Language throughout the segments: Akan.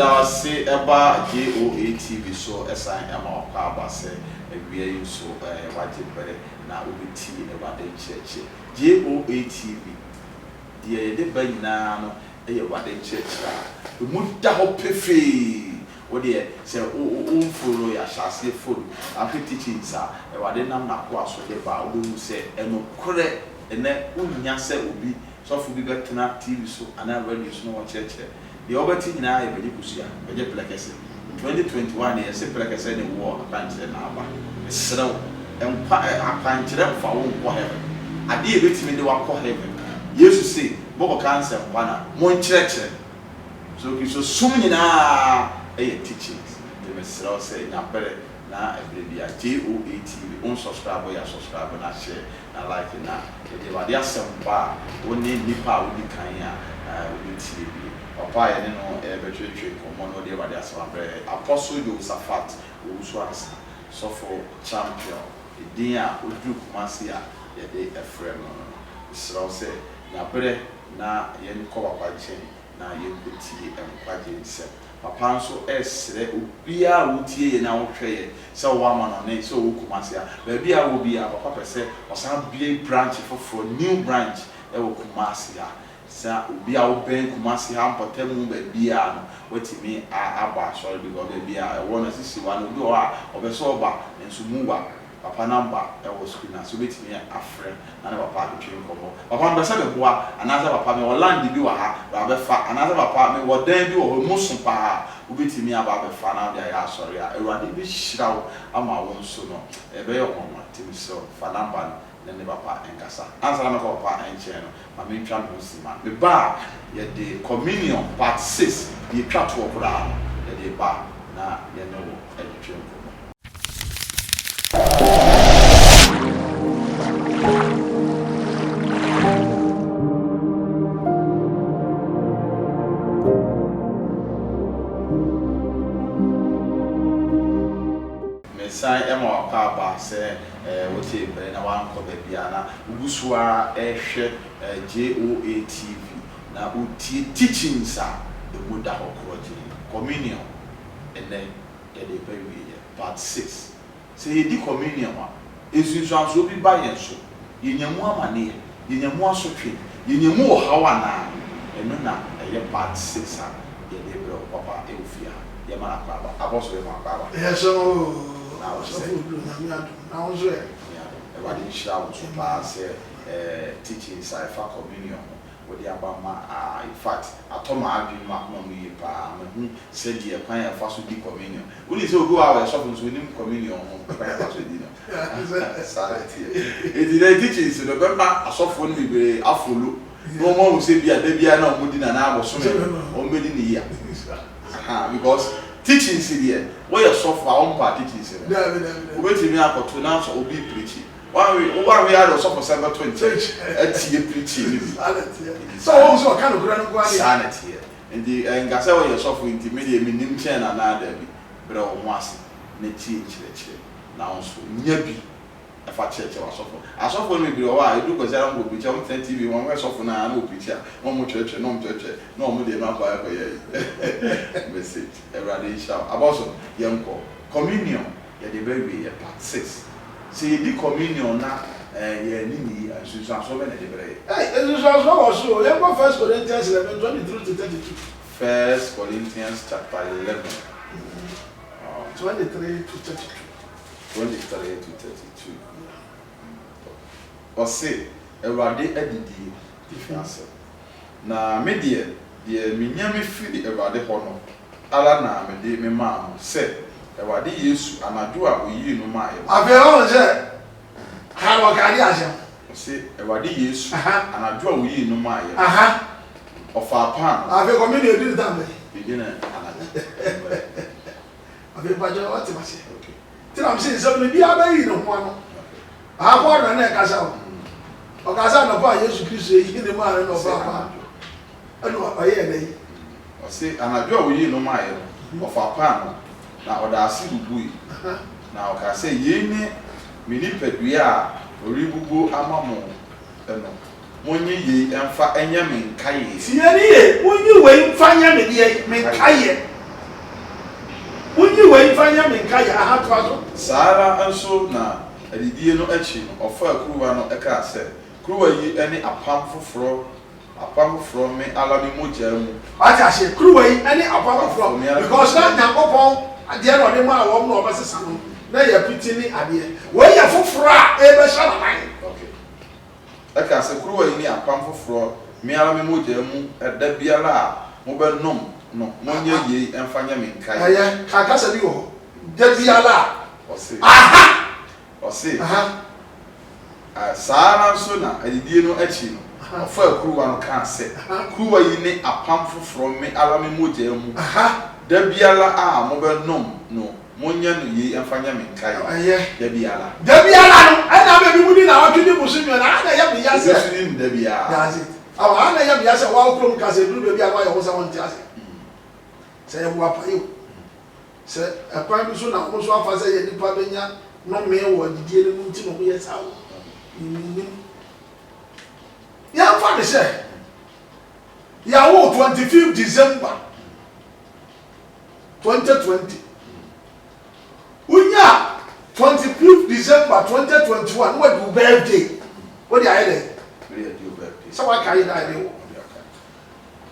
I say about JOA TV so assign Emma Papa say we are you so what it better now we tea about the church. JOA TV. Dear the banana what the church. We moved the whole free. What dear say follow your chassis full. I'm teaching sir. What the number was what the bar who say and no correct and then Unyasa will be so for we got to TV so and I read you know church. The other thing now is very good. I just like I said, 2021 is simple like I said in war. I can't say now, it's slow and I can't tell for heaven. I did it me the walk for heaven. Used to say, Bobo cancer, one church. So it's so many now teachings. The Messiah say, now better now every day. JOA TV, on subscribe, or subscribe, and I share, and like it now. If they are some bar, one name Nipa will be Kanya, will be TV. Papa, you know, every tree, one or the other, Apostle Josaphat, who was so for champion, the dear Udu Kumasia, the day a friend. So say, now, better now, you call up chain, now you put tea and quite say. Papa so S, be a routine and our trade, so one on it, so Kumasia, maybe I will be a papa say, or some big branch for new branch, Kumasia. Sa obi a oben Kumasi ha mpotemu ba bia no wetimi aba sorry because ba bia e wona sisi wa no bi o a obeso oba enso muwa papa number e wo screen na so betimi afre na papa betwe nkomo papa mbesa be boa anaza papa me Holland bi wa ha ba be fa anaza papa me wodan bi wo musu pa obetimi aba be fa na dia ya sorry a ewade bi hirawo ama wo nso no e be yo mama timi so fa number then the papa and Gassa. Answer my papa and channel. My main channel was the bar, yet the communion part 6, the cat walk around, the bar, now you know, education. Mesai Emma Papa say, what you bring a one for the piano, Usua, JOA TV. Now, teaching, sir, the Buddha of communion, and then they pay part 6. Say, the communion is in some so be by and so. In your more money, in your more so tree, in your more how and now, a part 6, they brought Papa Eufia, Yamana Papa, Apostle Papa. Yes, so. Now, I didn't shout to pass teaching Saifa communion with the Abama. In fact, I told my argument, Mamma, who said the Pine of Fasu communion. When is go out shopping with him communion? It is teaching, so the Bema, a soft one will be a full. No more will say, be a Debiana, Mudin and I was swimming or mid in the year. Because teaching here, where your soft our own part teaching. Wait till me up to announce or be preaching. One we had also for 720 and preaching. So also a kind of grand sanity. And the Gassa yourself with intermediate meaning chain and other bro was Nechi church. Now so nebi if I church or so. I saw for me below I do because I don't go picture on TV one way so for now no picture. No more church, no church, no more the number message. Everybody shout about young communion. Yeah, the baby part 6. See the communion now. Yeah, Nini and Susan so many different. Hey, this is also let's go 1 Corinthians 11, 23 to 32. 1 Corinthians chapter 11. 23 to 32. 23 to 32. Or say, everybody edit the difference. Na me dear, me feel everybody honor. Ala na me de me mam say, everybody Yesu anadu a oyi no ma ye. Afi o say, ha wo ka di ase. Say, everybody Yesu anadu a oyi no ma ye. Aha. Of our pan. Afi ko me dey do that me. Begin anadu. Afi pa jo what ma say. Okay. Till I'm saying so me bi abayi no ho ano. Ha ko na ka sa. O ka sa no pa Yesu Kristo yi ni ma no ba. Ano aye na yi. O say anadu a oyi no ma ye. Of our pan. Na oda asi bubu na o ka say ye ni mini pedua a oribubu amamo eno monye ye emfa enya me nkaye si ye ni ye monye we emfa nya me de me nkaye fanya menka ya aha to aso Sara anso na adidie no achi no ofa kuruwa no eka se kuruwa yi ene apam foforo me ala me moja mu ati ahye kuruwa yi ene apam foforo because na Nyankopon ade na ode ma awom na obesesa no na ya pitini ade we ya foforo a e be sha na man okay eka se kuruwa yi ni apam foforo me ala me moja mu eda biala a mo be nom no monye ye emfanya me nkai aya kaka se bi wo da biala ose aha ose aha Sara nso na adidie no achi no ofa kuruwa no kan se kuruwa yi ni apam foforo me ala me moja mu aha da biala a mo be nom no monye no ye emfanya me nkai aya da biala no ana be bi mudi na watwe ni musu mi na ana ya bi ya se Yesu ni da biala that's it awa ana ya bi ya se wa okrom ka se duru be bi agwa ya ho sa won ti ase se ya wa pa yo se akwan bi so na mo so afa se ye nipa benya no me wo didie ni nti no ye sa wo ya fa de se ya wo 25 December 2020 unya 25 December 2021 what do birthday what the idea so what can you do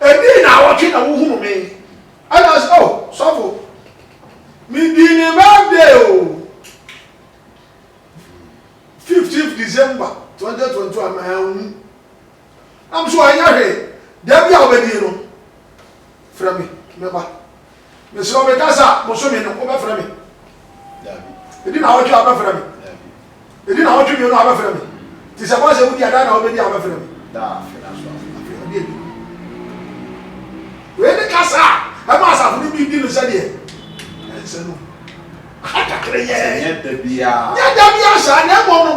ebi na wo twi na wo hunu me ana oh so me di ni birthday o 15th December 2021 I'm so here there be obedi no fra me meba me so be kasa mo so me no be fra me David edi na wo twi aba fra me edi na wo twi me no aba fra me ti se bo se wo di ada na obedi aba fra me da financial we de kasa e ma sa fu ni bi no se de e se no aka kre ye nye da bia sa na mo no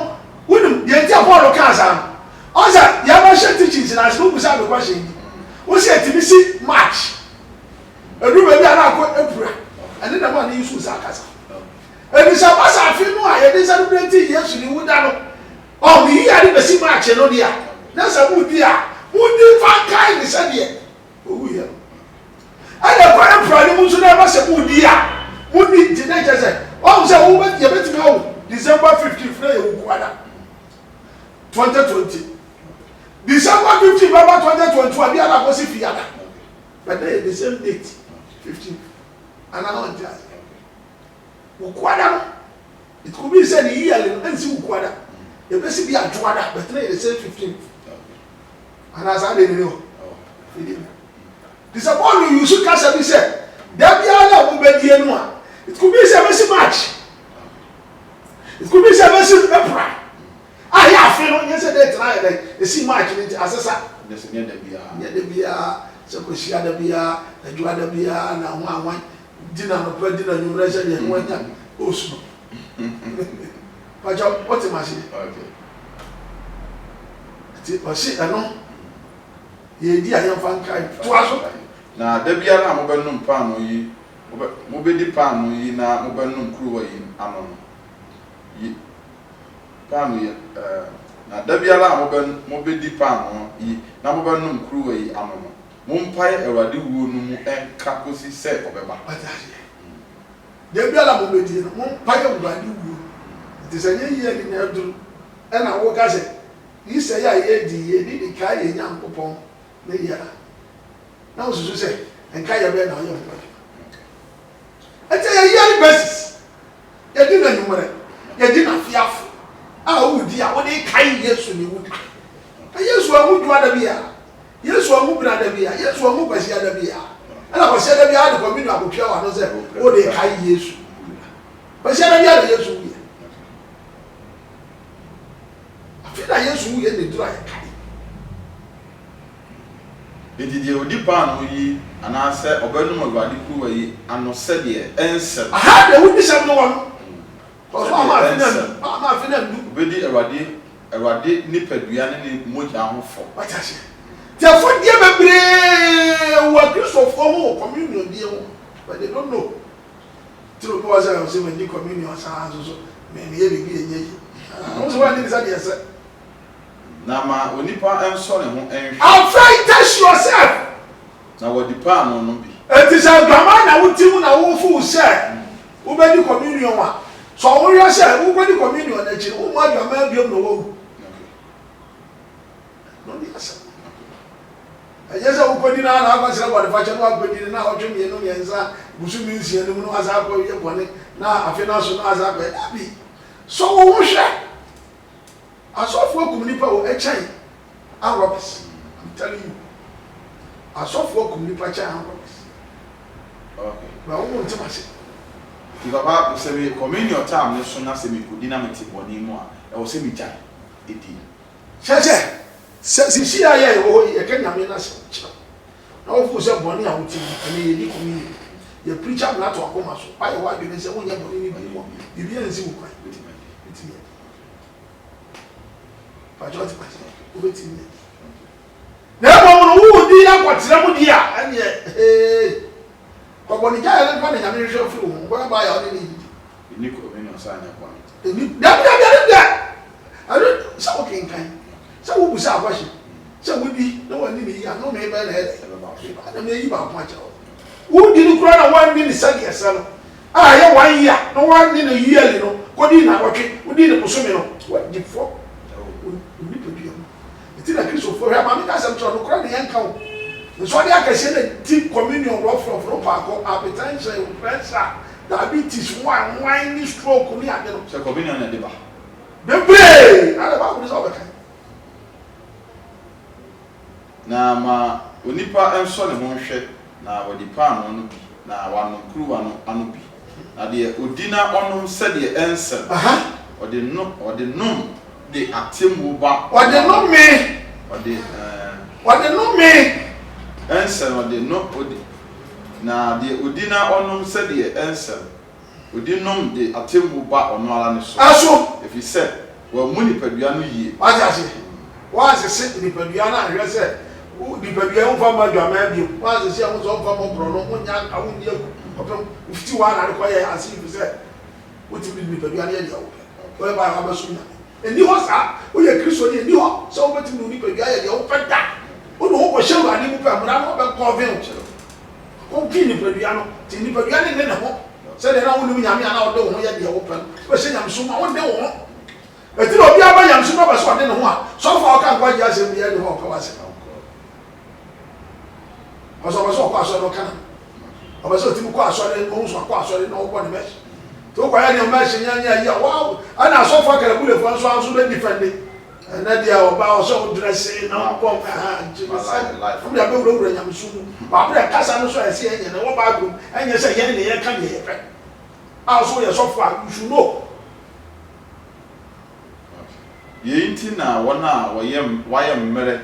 wonum ye ti Paul ka sa oza ya ba she teachings na so bu sa be question wo se ti bi si March edu be bi ana ko April ane na ma na yusu sa kasa eni sa ba sa fi no a ye de celebrate Yesu ni wuda no o mi ya de be si March no dia na sa bu dia wo di fa kai ni sa dia o wu ya ane ko April ni mu so na ba se bu dia wo ni ti na je se o se wo be ye be ti ma wo December 15th na ye wo kwada 2020 December 15th Baba 2021 dia na go si fiada but the same date 15th another one just wo kwada no it could be said yearly and see wo kwada e be si bi adwoada but na the same 15th and as I dey know December you should catch up say there be ala wo be die no a it could be say be March it could be say be April ah ya fe no you say that try like e si March ni asesa des nye da bia se ko sia da bia adwa da bia na ho anwan dina no pa dina nyumra se de ho anya osu pa ja what ma se okay ti o si ano ye di ayan fan kai to aso na da bia na mo be num pan no yi mo be di pan no yi na mo be num kruwa yi ano no yi pan yi na da bia la mo be di pan no yi na mo be num kruwa yi ano no mo mpai Ewrade wuo no mu enka kosi se obeba da bia la mo be di no mo mpai Ewrade wuo ti se nye yi ni na duru e na wo ka se yi se ya ye di ka ye Nyankopon na ya na wo susu se enka ya be na yo mo ete ye yearly basis ye di na nyumre ye di na fiafo a wo di a wo dey kai Yesu ni wo Yesu a wo dua da bia Yesu a wo bra da bia Yesu a wo kwasi da bia ana kwasi da bia de kominu akotwa wa no se wo dey kai Yesu kwasi da bia da Yesu wo afida Yesu wo ye ne dura ye kai edidie odi pan no yi ana se obenum Ewrade kruwa yi ano se de ense aha de wo bi se no won so ma fi na ndu obedi Ewrade nipadua ne moja ho fo watase te fo die bebre wo Christopher ho communion die ho but they don't know tiro no was say when the communion sa so me ye bi enye yi o so wa ni sa de se na ma onipa enso ne ho enhwe afraid test yourself na wodi pan no bi it is a grandma na wo timu na wo fu say Ubedi communion wa. So we say ubedi communion na chi. Umu adwama biom no wo. No di asa. Ayesa ukodi na na akwasira body fache no akodi na otwemi no yenza busu mi nsie no no asa akọ ye bone na afi na so no asa akọ abi. So wo hwe. Asofo community o echan Arabs. I'm telling you. Asofo community echan Arabs. Okay. Ba wo nti ma se. Ti baba se we communion time ne so na se mi kodi na meti boni mu a e wo se mi jai edi. Cheche. Si si aye o ye ka nyame na se chi. Na wo fu se boni a wo ti ani ye di community. Ye preacher na to akoma so. Pa ye wa dwe se wo nya boni ni bi mo. Bibi en si wo kwa. Eti. Pa jo ti pa. Ubeti ni. Na mo no wo di na kwatira mu di a ane ko boni ja ele kwa na nyame hwe ofi wo ko ba ya oni Ni ko me no sa nya kwa. ni da ado sa o kin kan sa wo busa akwashi sa wo di na wani ni ya no me ba na ele na me yi ba kwa cha wo di ni kura na wani ni sa di esa no a ya wan ya no wani ni yele no ko di na wotwe wo di ni busumi no wa di fo ni pe bi ti na Kristo fo ha ma mi ka sam tro no kura na yan kan so dia ka se na ti communion ro from pa ko hypertension pressure diabetes wine ni stroke ni ade no Se communion na de ba. Bebre ala ba ko so be kan Na ma onipa enso ne ho hwe na wodi pa no no bi na wano kruwa no ano bi na de odina onom se de ensem odi nom de atemu ba odi no me ensem odi no odi na de odina onom se de ensem odi nom de atemu ba ono ala ne so aso if you say wa muni padua no yie wa se nipadua na ahwe se nipadua ho fa ma dwama bi wa se ho so fa mo bro no ho nya ka ho ni aku opem ufiti wa na ko ye asi fi se wuti bi nipadua na ye dia wo ko ba ha ba so nya eni ho sa o ye Kristo ni eni ho so wo beti ni nipadua ye dia wo peda o no ho ko shewu ani mu pa mu na ho be convent ko ki nipadua no ti nipadua ni ne ho se de na wo ni nyame ana o do ho ye dia wo pa o se nyame so ma wo de wo eti obi aba yam so ba so ade ne ho a so fa o kan kwa ji asem bia de ho ka wase o so ba so kwa so no kan o ba so ti kwa so le o so kwa so le no ko ne mesh to kwa ya ne mesh nya ya wow ana so fa kala bule fo so be defend na dia o ba o so dress na ko ha ji life o bia be wuro nyam so ba bia kasa no so ese enya na wo ba gum enya se ye ne ye kan ye pe a so ye so fa you should know Yenti na wana wayem mere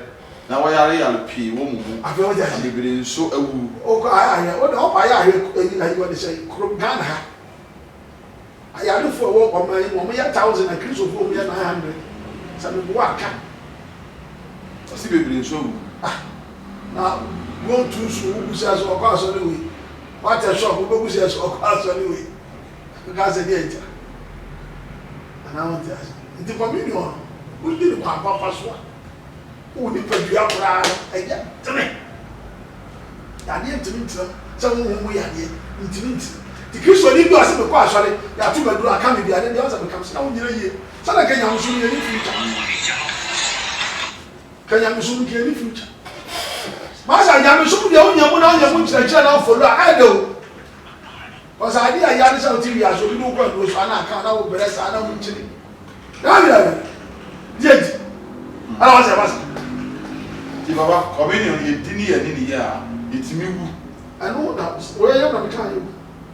na wayare yalpi wo mu afi o ja bibiri nso awu o ka aya o do pa ya ayi wo de say krom Ghana ha aya do fo wo o ma ya 1000 na Kristo fo mu ya 900 sabe wo aka si bibiri nso awu na go to so wo busa so ko aso ni we what a shop wo busa so ko aso ni we ka se dia ita ana won ti the communion we did papa so who ni padua kra eja tene ya de ntimi ntira se wo mu ya de ntimi ntira the Kristo ni bi o se be ko asore ya tu baduru aka me bia de o se be kam se na wo nyira yie se na kenya musu ni future kenya musu ni future ma sa nya musu de o nya mu na nya mu ntira kira na follow a do o sa dia ya ni se o ti wi aso ni ko ndo so ana aka na wo bere sa na mu ntiri Dawida jeji ala wase basa ti baba communion ye dini ye ni ya itimi wu anu na o ye na kan you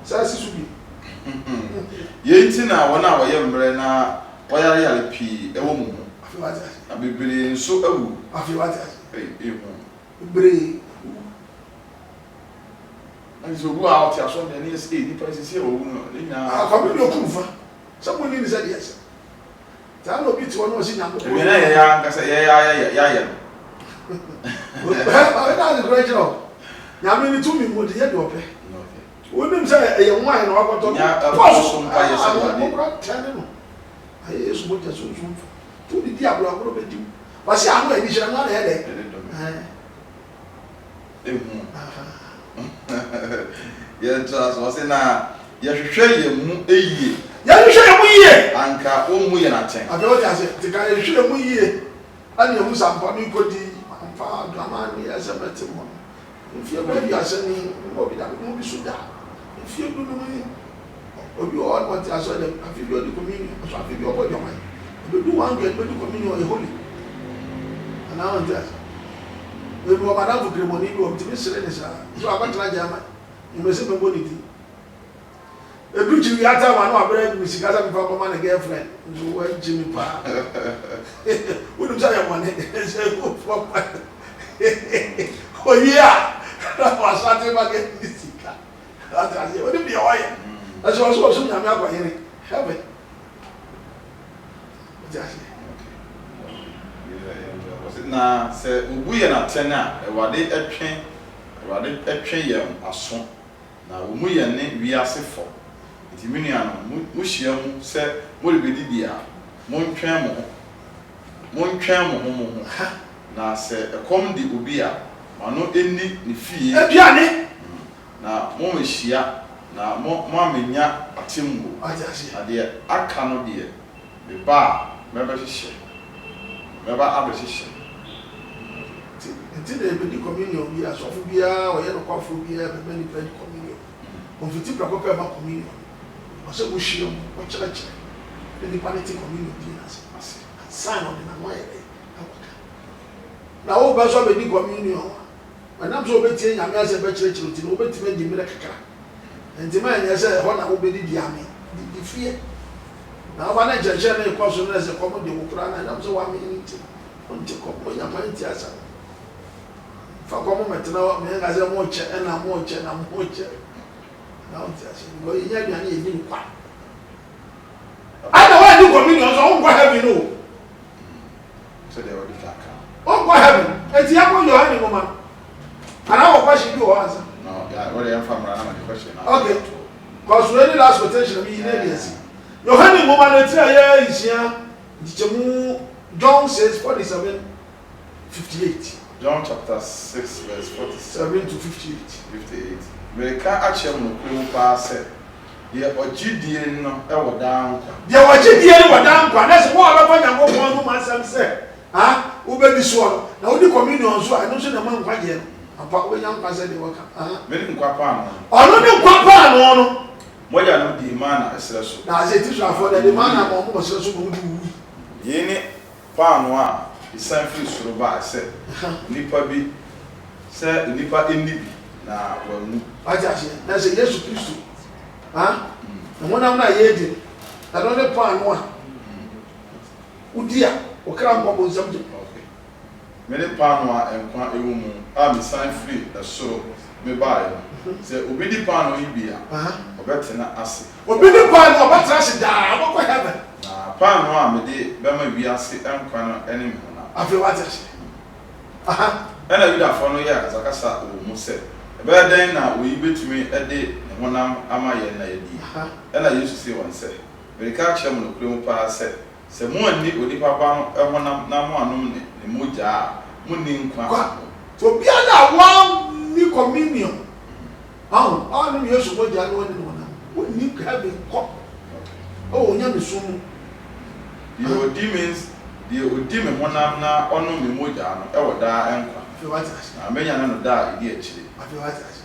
sa si su bi yenti na wona waye mbre na wayare yale pi ewo mu afi wate na bibiri nso awu afi wate ehu bre ani so go out ya so de ni se ni pa se o wu no ni na communion kumfa someone ni say yes ta no bi ti won o si nya ko e na ya nkasa ya ba na the great job nya me ni tu mi mo de ye do pe wonim say e ye nwan na wakoto so mpa ye se wa ni ko tane no aye so mo ta so tu di diablo agro be di wa si anu e ni jira na le ehu ye trust was na yɛhwehwɛ yɛn mu eyie yɛhwehwɛ yɛn mu yie anka o mu yɛ na kyɛn afei wɔte ase tika yɛhwehwɛ yɛn mu yie ana yɛn mu sampa no nkɔdi amfa drama ne yɛsɛ bɛte mu mfie baabi asɛ ni obi da mu bi so da mfie du no mu obi wɔ hɔ wɔte asɛ dɛm afei bi ɔde communion ɔsɔ afei bi ɔbɔ dwaman obedu 100 bɛdu communion ɔyɛ holy anaa wɔte ase ebi wɔ madam for kremoni bi wɔ ntumi sere ne saa so akɔtena gyama mmesi mbɛbɔ ne ti edu kyi yata ma no abere mi sika sa mi fa kɔma ne girlfriend nso wɔ gyi mi paa wodum sa yɛ mɔne sɛ ko fɔ pa oyi a na wa sate ma ke mi sika ata se wodum deɛ wɔyɛ ɛsɛ ɔso ɔso nyame akɔyere heaven ɔte ase na sɛ obu yɛ na tɛn a Awurade ɛtwe yɛn aso na wo mu yɛ ne wiase fɔ nti me nua no mo hyia mu sɛ mo de bedidi a mo ntwɛn mo ho na sɛ ɛkɔm de obi a mano eni ne fie aduane na mo hyia na mo amenya atemmu na deɛ aka no deɛ me ba mɛbɛhyehyɛ nti na ebedi communion bi asɔfo biara ɔyɛ no kwafo biara bɛbɛ nipa di communion ɔmfiti prakɔ pɛ ma communion ɔsɛ mo hyia mu ɔkyerɛkyerɛ ne nipa ne te communion bi n'ase sign ɔde na no ayɛ dɛ akɔka na wo bɛ so bɛdi communion ɛnam so obɛtie nyame asɛ bɛkyerɛkyerɛ ti na wobɛtumi adi mmerɛ kakra nti ma ɛnyɛ sɛ hɔ na wobɛdi di ame di fie na ɔba ne nkyerɛkyerɛ ne ɛkɔ so no sɛ kɔm de wo koraa na ɛnam sɛ woame ne nti ɔnte kɔm ɔnyama nti asa fa kɔm mɛtena me ka sɛ mo kyɛ ɛna mo kyɛ na na ɔnte asa ngo yɛ aduane yɛ di kwa ana wa di communion so on kwa heaven no so they already kaka on kwa heaven eti yakɔ Yohane ngoma ana wo kwa shi bi wo ansa no ya what am from na the question okay cause we need last quotation me in yes Yohane ngoma na tira ya isia dichemu John says 47:58 John chapter 6 verse 47 to 58 America akyem no kuru pa sɛ deɛ ɔgyidie no ɛwɔ dan kwa deɛ ɔgyidie no wɔ dan kwa na sɛ wo ɔbɛfa Nyankopɔn no masɛm sɛ ha wobɛdi so na wodi communion so a ɛno so na ma nkwagye no apa wobɛnya nkwa sɛ deɛ wɔka me nkwa pa no ɔno ne nkwa pa no moya no di ma na ɛsrɛ so na sɛ ti so afɔ de ma na mo ɛsrɛ so mo di wu yene pa no a isan firi soro ba sɛ nipa bi sɛ nipa enni bi na wamu aja hye na sɛ Yesu Kristo na honam na yɛ di ɛno ne pa no a wodi a wokra mbɔ bo nsɛm de me ne pa no a nkwa ewu mu a me san firi ɛsoro me bae no sɛ obi di pa no yi bi a ɔbɛtena ase obi di pa no ɔbɛtena ase daa ɔbɛkɔ heaven na pa no a me de bɛma wiase nkwa no ɛne me ho na afei wate ase ɛna Yudafo no yɛ akasakasa wɔ mu sɛ ɛbɛyɛ dɛn na oyi betumi ɛde ne honam ama yɛn na yɛdi ɛna Yesu sɛ wɔn sɛ bereka kyerɛ mo no kure mu paa sɛ mo ani onipa ba no ɛhonam na mo anom ne mogya a mo ni nkwa so bia na wa ni communion no Yesu mogya no ne honam woni heaven kɔ nya me sum the odi means the odi me honam na ɔno me mogya no ɛwɔ daa nkwa afei wate ase na menya na no daa edi akyire afei wate ase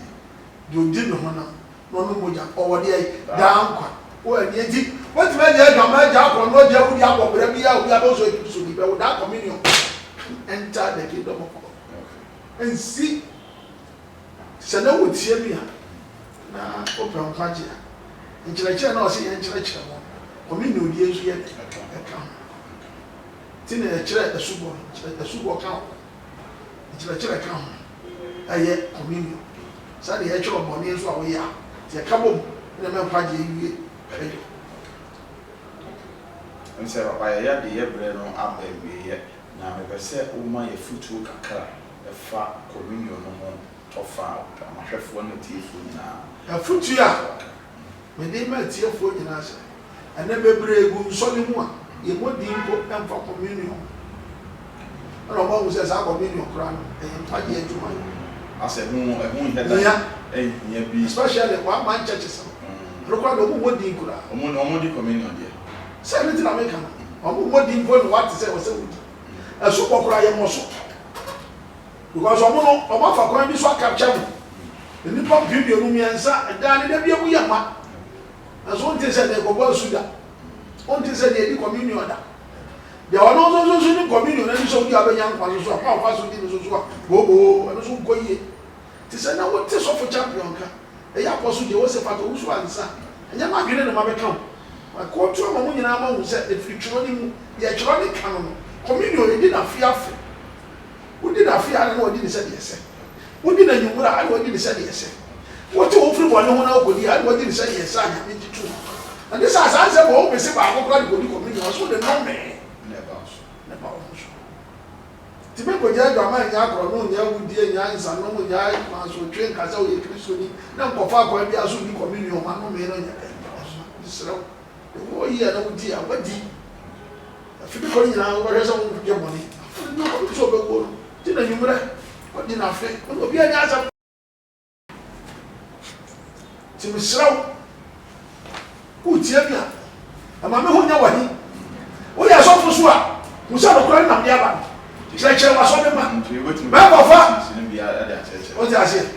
the odi me honam na ɔno mogya ɔwɔ de daa nkwa wo ani enti what me dey gama ja akɔ no dia wudi akɔ bra bi ya obi aboso ekiso bi be wo that communion enter the kingdom of God and see sɛ na wo tie mi a na open kwaje a nkyerɛkyerɛ na ɔse yɛ nkyerɛkyerɛ mo communion die nso yɛ ɛka ti na ɛkyerɛ ɛsubɔ ka ho nkyerɛkyerɛ ka ho ɛyɛ communion sɛ de ɛkyerɛ bɔne nso a wɔyɛ a yɛ ka bom na mɛ kwaje wie nse papa ya de ye bre no aba wiye na mebe se o ma ye futu kakra e fa communion no ho tofa amahwefo no tiefo na futu a me de ma tiefo nyina se ene bebre egu nsole mu a ye modi nko emfa communion ana mo wo se sa communion kra no e mpaje adwuma ase hu heda ya bi especially one man churches Record the modi kura. Omodi communion there. Say anything I make. Modi go what to say was say. A super kura ye moso. Because omo fa kwan bi so capture me. The nipa video no miensa dan ne bia bu yama. Aso onte say dey go bo suda. Onte say dey di communion da. They are no so ni communion na so bi abenya nkwa so pa so di so bobo and so go ye. Ti say na what so for champion ka. E ya apostle dey wo se fato wo so ansa. Enya ma dwene no ma be kan. Ma ko tu ma mu nyina ma hu say the frictional ni ye chiro ni kan no. Communion e di na fiafe. Wo di na fiafe na wo di ni say dey say. Wo di na nyumura ani wo di ni say dey say. Wo ti wo firi wo ne ho na wo di ani wo di ni say dey say anya me titu. And this as answer wo be say ba ko kra di communion so the no me. Never. Ti be ko je do ma nya akro no nya wudie nya nsa no mo nya ma so twen ka say o ye Kristo ni na nkofa akwa bi aso di communion ma no me no nya disro wo yi na wudi a wadi fi bi ko nyina wo re so wo je moni no ko so be ko ti na nyumre ko di na fe ko bi anya asa ti misro ku ti abia ama me ho nya wani wo ya so fusu a musa do kora na me aba church wa so be ma me ko fa o ti ase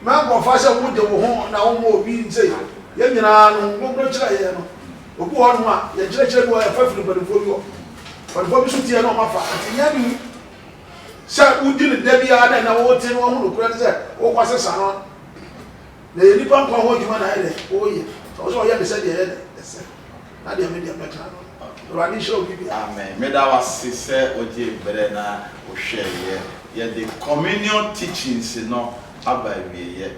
me ko fa se wo de wo ho na wo mo obi nse ye nyina no mo bro kira ye no obu ho no a ye kire do fa firi badifo bi so tie no ma fa nya bi sa udi ne da bia na wo tie no ho no kora se wo kwase sa no na ye nipa kwa ho juma na ye o ye so ye be se de ye se na de me de me kana Amen. Meda was say oje bere na o share ye the communion teachings no abawie ye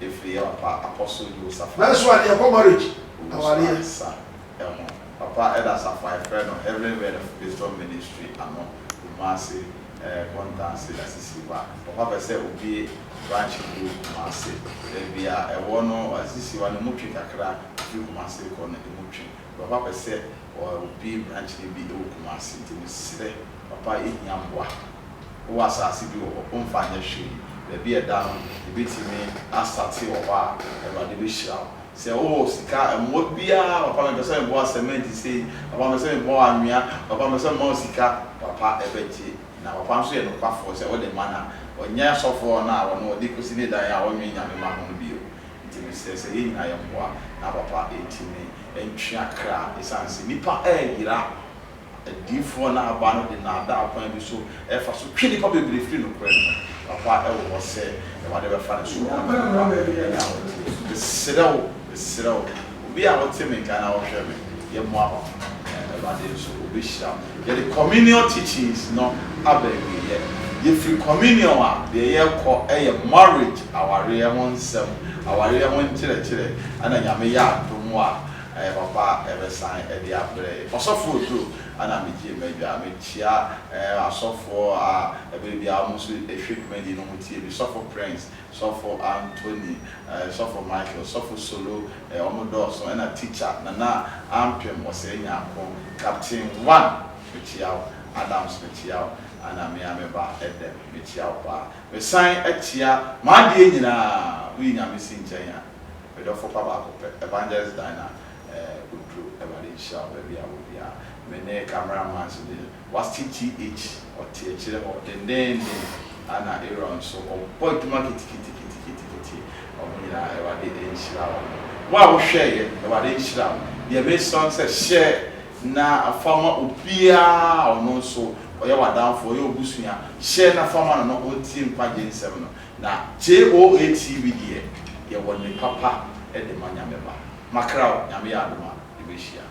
if ye apostle Joseph. That's why they come marriage. Our sir. Papa Eda Safai friend of everywhere of Wisdom Ministry amo Kumasi Kontansi asisiwa. Papa be say obi branch group Kumasi. E bia e wono asisiwa no mutwe kakra Kumasi ko na mutwe. Papa be say or be branch be o Kumasi to sire papa enyamboa wo asase bi wo omfanya hwe be bia down e betimi asate wo ba e ba de be hira se o sika mo bia papa me say bo cement say papa me say bo anwia papa me say mo sika papa e beji na papa nso ye no kwafo se wo de mana onya sofo na wo no de kosi ne dan a wo nwe nyame ma ho bi o ntimi se ye nyina ye mboa na papa etimi entwa kra esanse nipa yira adifo na aba no de na ada akwan bi so efa so twe nipa bebre firi no kra no papa wo se e wade be fa ne so serew obi a wote me kan na wo hwe me ye mo aba e wade so obi hira ye the communion teachings no abegi ye free communion a de ye ko marriage aware ye won nsem aware ye won kire ana nyame ya adomo a papa sign the abre osofo do ana meji medwa mechia asofo baby almost equipment no mutie bi sofo prince sofo Anthony sofo Michael sofo solo omodo so na teacher na ampem osenya akon captain 1 mechia Adams mechia ana me ameba edem mechia pa we sign atia ma de nyina wi nyame sinchenya we do for papa evangelist Dina everybody shall be aware mene cameraman so was TTH or TH or then ana Aaron so point market kiti omina everybody shall wa wo share everybody shall the best song say share na afama obia ono so oya wadanfo oya obusua share na afama no o team page nsem no na JOATV die ye woni papa e de manyameba makrao nyame ya adoma ibeshia